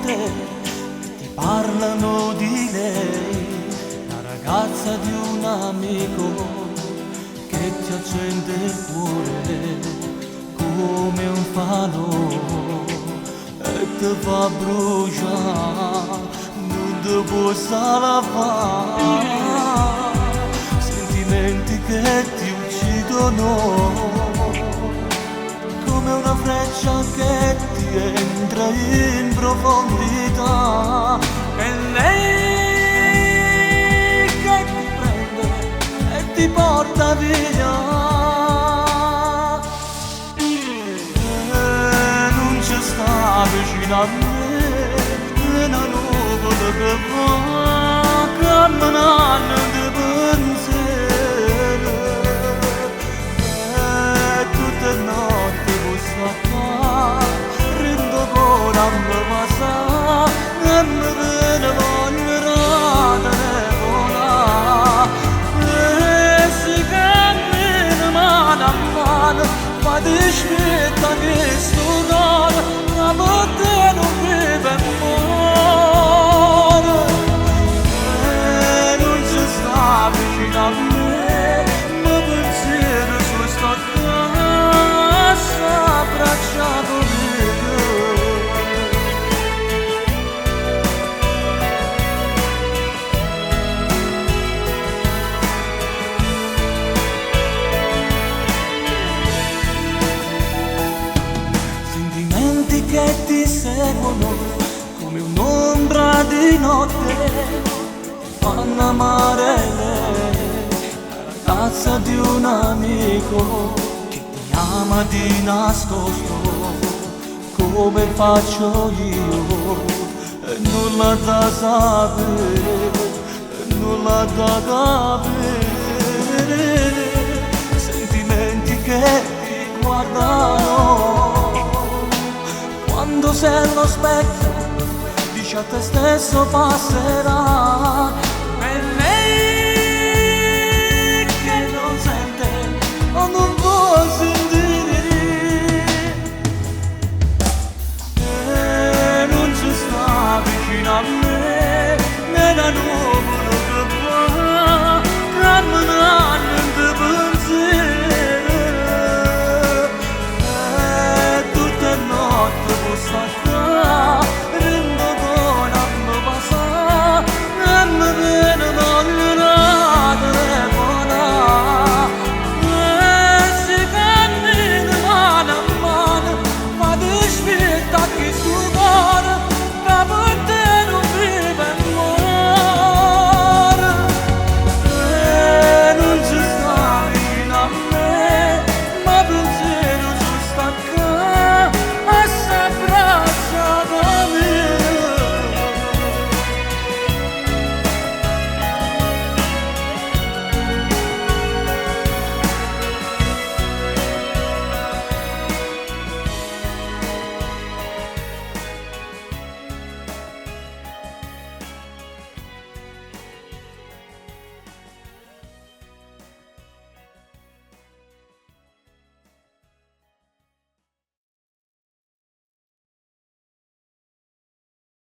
notte che ti parlano di lei, la ragazza di un amico che ti accende il cuore come un falò e ti fa bruciare, non ti puoi salvare. Sentimenti che ti uccidono come una freccia che ti entra in profondità. E lei che ti prende e ti porta via. Non ci sta vicino a me una nuvola che va camminando di pensiero, e tutte le notti rindo con amore passa e mi viene voglia di volare, e si cammina mano a mano, ma ti smetta che sto cuore da per te non vive e muore. E non ci sta vicino a me, ma pensiero su sto abbracciato di te. Sentimenti che ti seguono come un'ombra di notte, ti fanno amare lei, la ragazza di un amico ama di nascosto come faccio io, e nulla da sapere, e nulla da capire. Sentimenti che ti guardano quando sei allo specchio, dici a te stesso passerà.